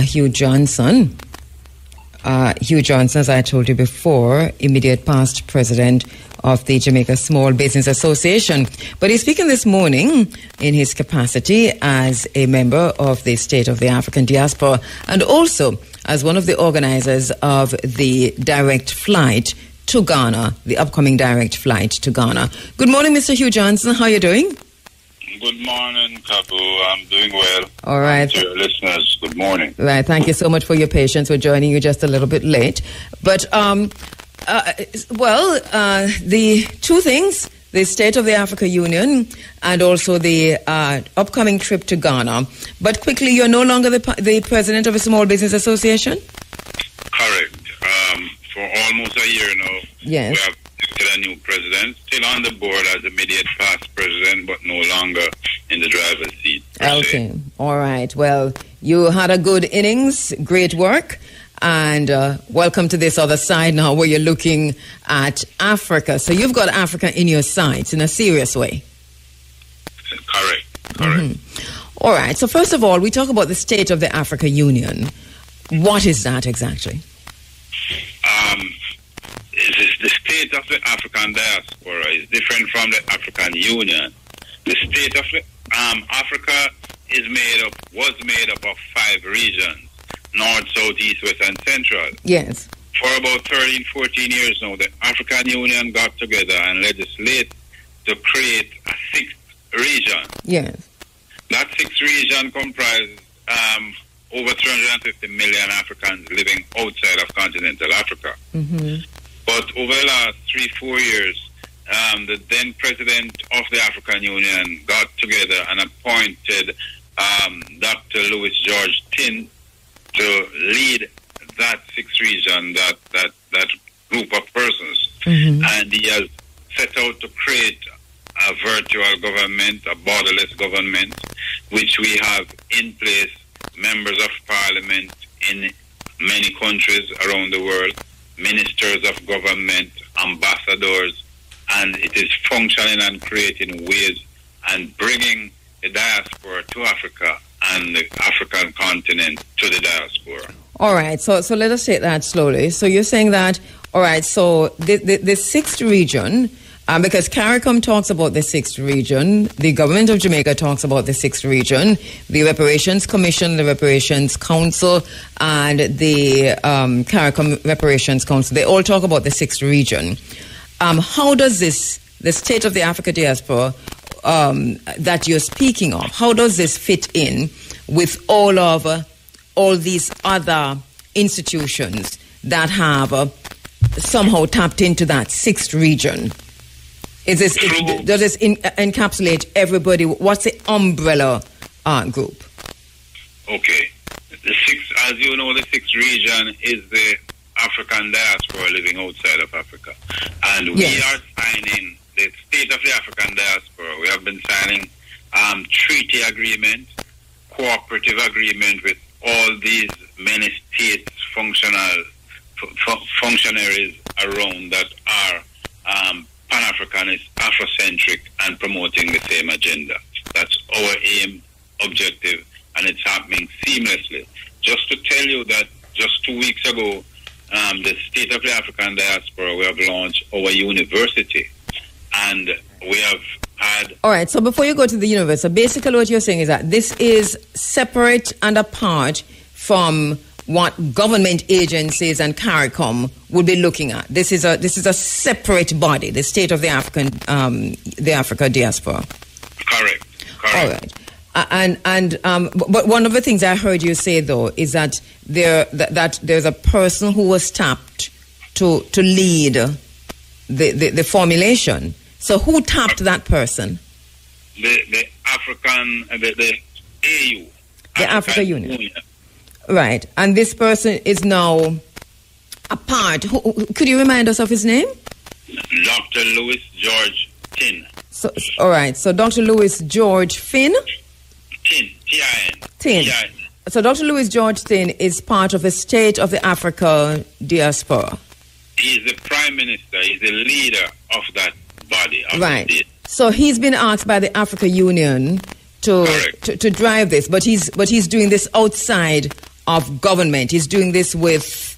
Hugh Johnson. Hugh Johnson, as I told you before, immediate past president of the Jamaica Small Business Association. But he's speaking this morning in his capacity as a member of the State of the African Diaspora and also as one of the organizers of the direct flight to Ghana, the upcoming direct flight to Ghana. Good morning, Mr. Hugh Johnson. How are you doing? Good morning, Kabu. I'm doing well. All right. To your listeners, good morning. Right. Thank you so much for your patience. We're joining you just a little bit late. But, the two things, the State of the African Union and also the upcoming trip to Ghana. But quickly, you're no longer the president of a small business association? Correct. For almost a year now, yes. We have elected a new president, still on the board as immediate past president, but no longer in the driver's seat. Okay. All right. Well, you had a good innings, great work, and welcome to this other side now where you're looking at Africa. So you've got Africa in your sights in a serious way. Correct. Mm-hmm. All right. So first of all, we talk about the State of the African Union. What is that exactly? The state of the African diaspora is different from the African Union. The state of Africa was made up of 5 regions: North, South, East, West, and Central. Yes. For about 13, 14 years now, the African Union got together and legislated to create a 6th region. Yes. That 6th region comprises over 350 million Africans living outside of continental Africa. Mm-hmm. But over the last 3-4 years, the then president of the African Union got together and appointed Dr. Louis George Tin to lead that 6th region, that group of persons. Mm-hmm. And he has set out to create a virtual government, a borderless government, which we have in place members of parliament in many countries around the world, ministers of government, ambassadors, and it is functioning and creating ways and bringing the diaspora to Africa and the African continent to the diaspora. All right, so let us take that slowly. So you're saying that, all right, so the 6th region, because CARICOM talks about the 6th region, the government of Jamaica talks about the 6th region, the Reparations Commission, the Reparations Council, and the CARICOM Reparations Council, they all talk about the 6th region. How does the State of the African Diaspora that you're speaking of, how does this fit in with all these other institutions that have somehow tapped into that 6th region? Does this encapsulate everybody? What's the umbrella group? Okay. As you know, the 6th region is the African diaspora living outside of Africa. And we are signing the State of the African Diaspora. We have been signing treaty agreement, cooperative agreement with all these many states, functionaries around that are Pan-Africanist, Afrocentric, and promoting the same agenda. That's our aim, objective, and it's happening seamlessly. Just to tell you that just 2 weeks ago, the State of the African Diaspora, we have launched our university, and we have had... All right, so before you go to the university, basically what you're saying is that this is separate and apart from what government agencies and CARICOM would be looking at. This is a separate body, the State of the African Diaspora. Correct. All right. But one of the things I heard you say though is that there's a person who was tapped to lead the formulation. So who tapped that person? The AU. The African Union. Right. And this person is now a part. Could you remind us of his name? Dr. Louis George Tin. So, all right. So Dr. Louis George Tin. Tin. Tin. So Dr. Louis George Tin is part of the State of the African Diaspora. He's the Prime Minister. He's the leader of that body. Right. So he's been asked by the African Union to drive this, but he's doing this outside of government. He's doing this with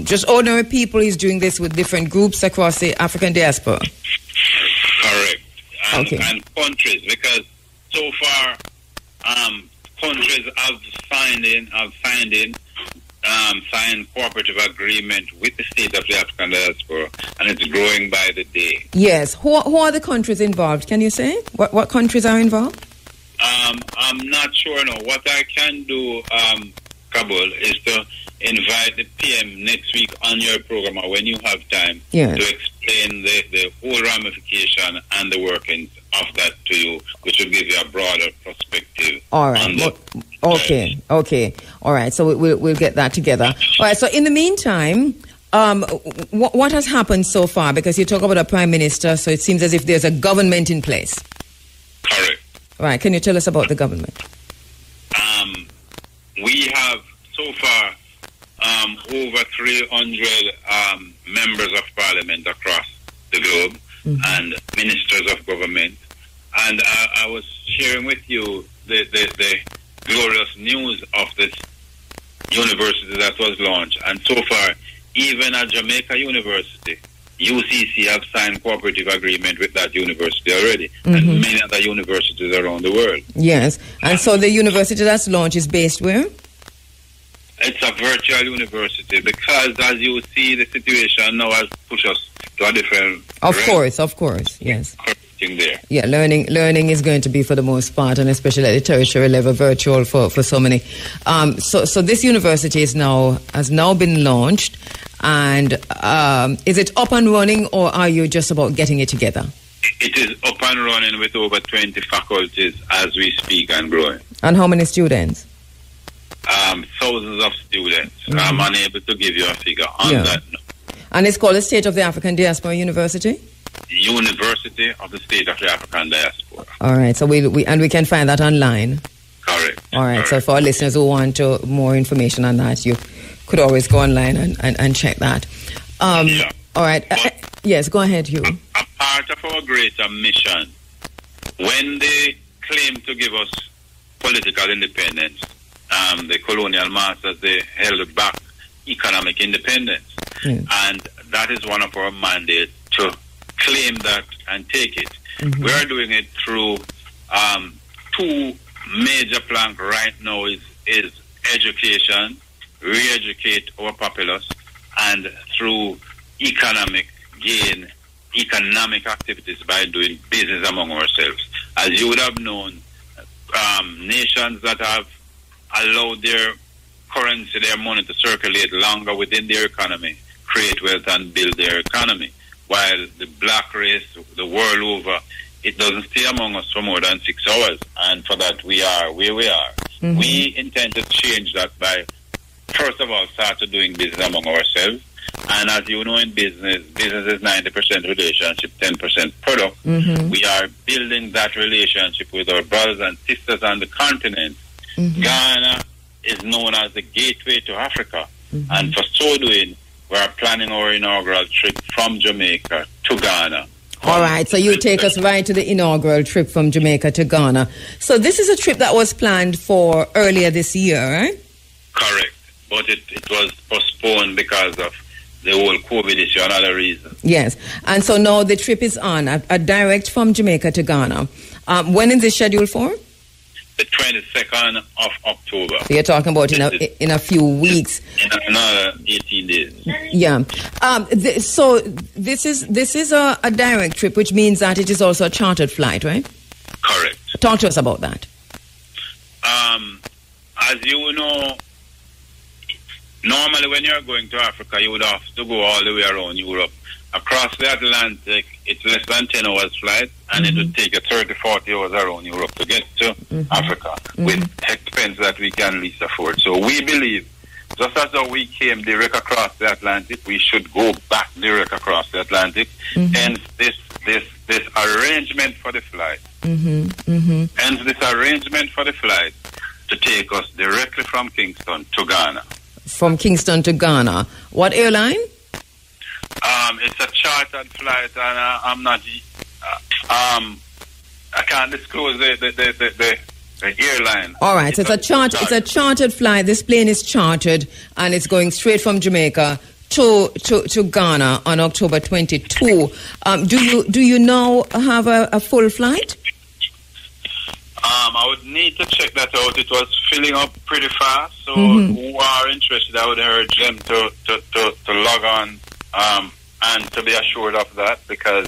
just ordinary people. He's doing this with different groups across the African diaspora. Correct. And countries, because so far countries have signed cooperative agreement with the state of the African diaspora, and it's growing by the day. Yes. Who are the countries involved? Can you say what countries are involved? I'm not sure. No. What I can do, Kabul, is to invite the PM next week on your program, or when you have time, to explain the whole ramification and the workings of that to you, which will give you a broader perspective. All right. Okay. All right. So we'll get that together. All right. So in the meantime, what has happened so far? Because you talk about a prime minister, so it seems as if there's a government in place. Correct. All right. Can you tell us about the government? We have so far over 300 members of parliament across the globe, and ministers of government. And I was sharing with you the glorious news of this university that was launched. And so far, even at Jamaica University, UCC have signed cooperative agreement with that university already, and many other universities around the world. Yes. And so the university that's launched is based where? It's a virtual university, because as you see, the situation now has pushed us to a different Of course, yes. There. Yeah, learning is going to be, for the most part, and especially at the tertiary level, virtual for so many. So this university has now been launched, and is it up and running, or are you just about getting it together? It is up and running with over 20 faculties as we speak, and growing. And how many students? Thousands of students. I'm unable to give you a figure on that. And it's called the State of the African Diaspora University? University of the State of the African Diaspora. All right, so we can find that online. Correct. All right, so for our listeners who want more information on that, you could always go online and check that. All right, yes, go ahead, Hugh. A part of our greater mission, when they claim to give us political independence, the colonial masters, they held back economic independence. And that is one of our mandates, to claim that and take it. We are doing it through two major planks right now is education, re-educate our populace, and through economic gain, economic activities by doing business among ourselves. As you would have known, nations that have allowed their currency, their money to circulate longer within their economy, create wealth and build their economy. While the black race, the world over, it doesn't stay among us for more than 6 hours. And for that, we are where we are. We intend to change that by, first of all, start doing business among ourselves. And as you know, in business is 90% relationship, 10% product. We are building that relationship with our brothers and sisters on the continent. Ghana is known as the gateway to Africa. And for so doing, we are planning our inaugural trip from Jamaica to Ghana. All right, so you take us right to the inaugural trip from Jamaica to Ghana. So this is a trip that was planned for earlier this year, right? Correct, but it was postponed because of the whole COVID issue and other reasons. Yes, and so now the trip is on, a direct from Jamaica to Ghana. When is it scheduled for? The 22nd of October. So you're talking about in a few weeks. In another 18 days. Yeah. So this is a direct trip, which means that it is also a chartered flight, right? Correct. Talk to us about that. As you know, normally when you're going to Africa, you would have to go all the way around Europe. Across the Atlantic, it's less than 10 hours flight, and it would take you 30, 40 hours around Europe to get to Africa with expense that we can least afford. So we believe, just as though we came direct across the Atlantic, we should go back direct across the Atlantic. Hence this arrangement for the flight. Hence this arrangement for the flight to take us directly from Kingston to Ghana. From Kingston to Ghana. What airline? It's a chartered flight, and I'm not. I can't disclose the The airline. All right, so it's a chartered flight. This plane is chartered, and it's going straight from Jamaica to Ghana on October 22. Do you now have a full flight? I would need to check that out. It was filling up pretty fast, so who are interested, I would urge them to log on and to be assured of that, because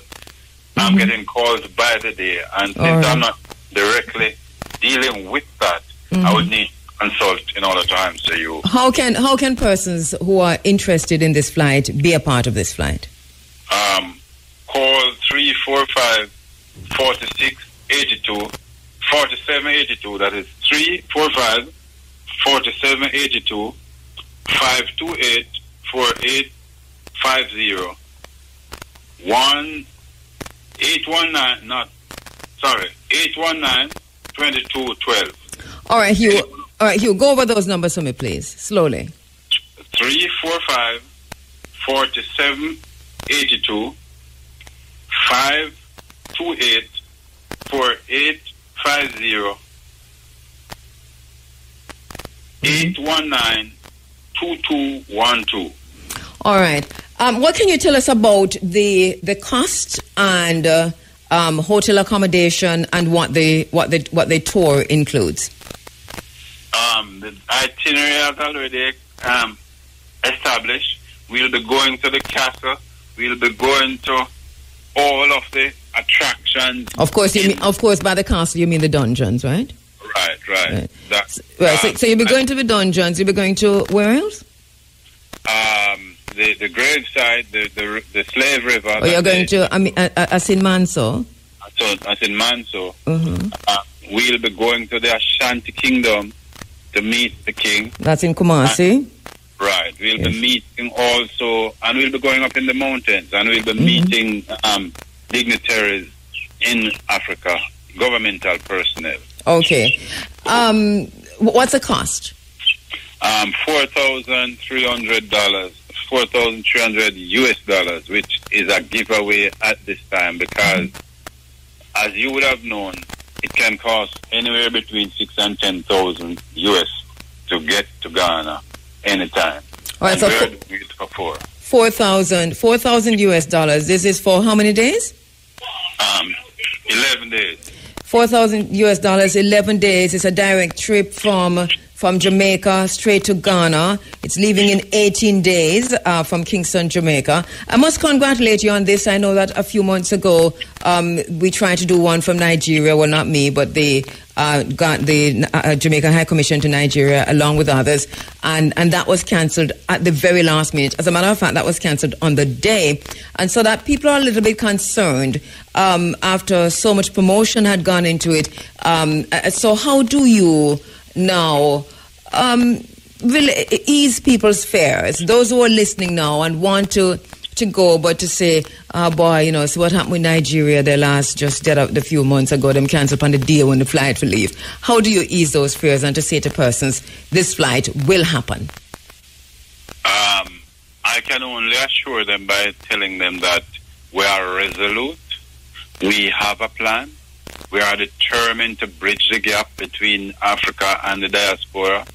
I'm getting calls by the day, and since I'm not directly dealing with that, I would need to consult in order to answer you. How can persons who are interested in this flight be a part of this flight? Call 345-4682. 4782, that is 345-4782, 528-4850, 819-2212. All right, Hugh, go over those numbers for me, please, slowly. 345-4782, 528-4850, 819-2212. All right. What can you tell us about the cost and hotel accommodation and what the tour includes? The itinerary is already established. We'll be going to the castle. We'll be going to all of the attractions. Of course, by the castle you mean the dungeons, right? Right. So you'll be going to the dungeons. You'll be going to where else? The graveside, the slave river. Oh, you're going to Asin Manso. Asin Manso. We'll be going to the Ashanti Kingdom to meet the king. That's in Kumasi. Right. We'll be meeting also, and we'll be going up in the mountains, and we'll be meeting dignitaries in Africa, governmental personnel. Okay. What's the cost? $4,300, $4,300 which is a giveaway at this time, because as you would have known, it can cost anywhere between $6,000 and $10,000 to get to Ghana anytime. All right, so $4,000 This is for how many days? 11 days. $4,000 11 days. It's a direct trip from Jamaica straight to Ghana. It's leaving in 18 days from Kingston, Jamaica. I must congratulate you on this. I know that a few months ago we tried to do one from Nigeria. Well, not me, but they got the Jamaica High Commission to Nigeria along with others, and that was cancelled at the very last minute. As a matter of fact, that was cancelled on the day, and so that people are a little bit concerned after so much promotion had gone into it. So how do you now will ease people's fears? Those who are listening now and want to go, but to say, boy, so what happened with Nigeria? Their last just did a few months ago, them cancelled on the day when the flight will leave. How do you ease those fears and to say to persons, this flight will happen? I can only assure them by telling them that we are resolute, we have a plan, we are determined to bridge the gap between Africa and the diaspora,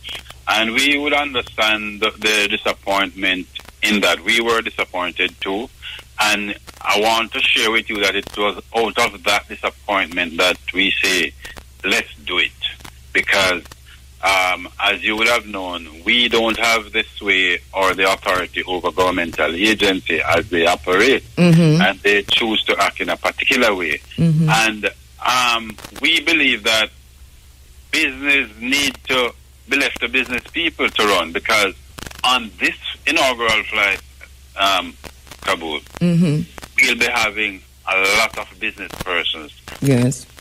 and we would understand the disappointment in that. We were disappointed too, and I want to share with you that it was out of that disappointment that we say, let's do it, because as you would have known, we don't have the sway or the authority over governmental agency as they operate, and they choose to act in a particular way. And we believe that business need to be left to business people to run, because on this inaugural flight, Kabul, we'll be having a lot of business persons,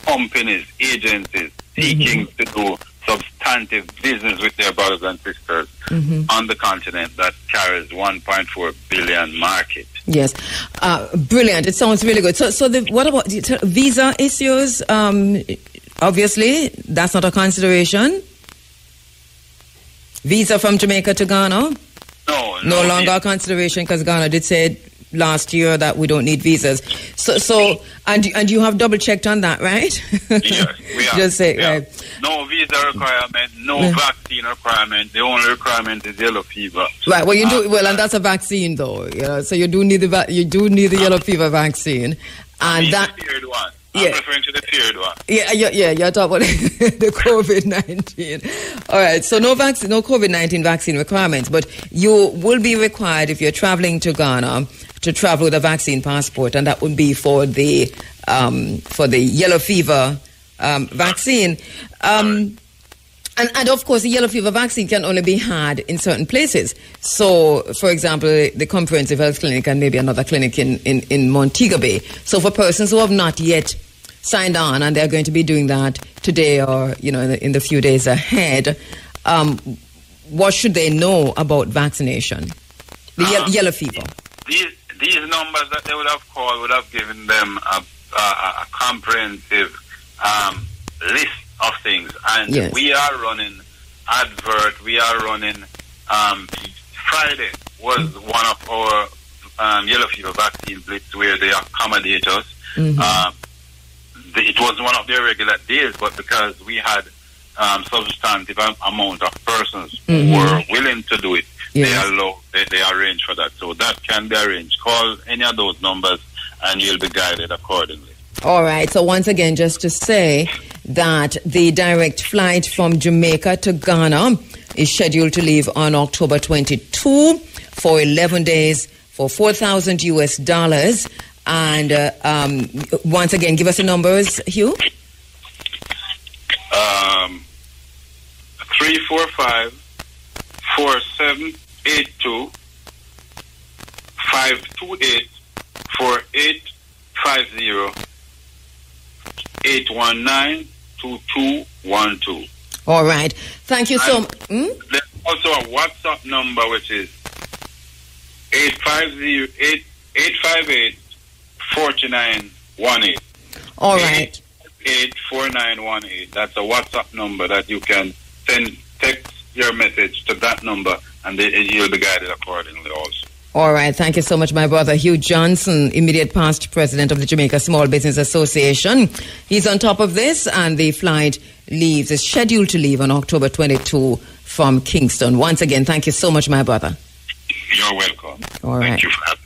companies, agencies seeking to do substantive business with their brothers and sisters on the continent that carries 1.4 billion market. Yes, brilliant. It sounds really good. So what about visa issues? Obviously, that's not a consideration. Visa from Jamaica to Ghana? No longer a consideration, because Ghana did say last year that we don't need visas. So and you have double checked on that, right? Yes, we have. Just say right. No visa requirement, no vaccine requirement. The only requirement is yellow fever. Right. Well, you do well, and that's a vaccine, though. You know, so you do need the yellow fever vaccine, and that. The third one. I'm referring to the third one. Yeah. You're talking about the COVID-19. All right. So no COVID-19 vaccine requirements, but you will be required if you're traveling to Ghana to travel with a vaccine passport, and that would be for the yellow fever vaccine. And of course, the yellow fever vaccine can only be had in certain places. So, for example, the Comprehensive Health Clinic and maybe another clinic in Montego Bay. So, for persons who have not yet signed on, and they're going to be doing that today or in the few days ahead, what should they know about vaccination? The yellow fever. These numbers that they would have called would have given them a comprehensive list of things, and yes. We are running advert. We are running. Friday was one of our yellow fever vaccine blitz where they accommodate us. Mm-hmm. It was one of their regular days, but because we had substantive amount of persons who were willing to do it, yes. They arranged for that. So that can be arranged. Call any of those numbers, and you'll be guided accordingly. All right. So once again, just to say that the direct flight from Jamaica to Ghana is scheduled to leave on October 22 for 11 days for $4,000. And once again, give us the numbers, Hugh. 345-4782 528-4850 819-2212. All right. Thank you so much. There's also a WhatsApp number which is 858-4918. All right. 84918. That's a WhatsApp number that you can text your message to that number, and you'll be guided accordingly also. All right. Thank you so much, my brother. Hugh Johnson, immediate past president of the Jamaica Small Business Association. He's on top of this, and the flight is scheduled to leave on October 22 from Kingston. Once again, thank you so much, my brother. You're welcome. All right. Thank you for having me.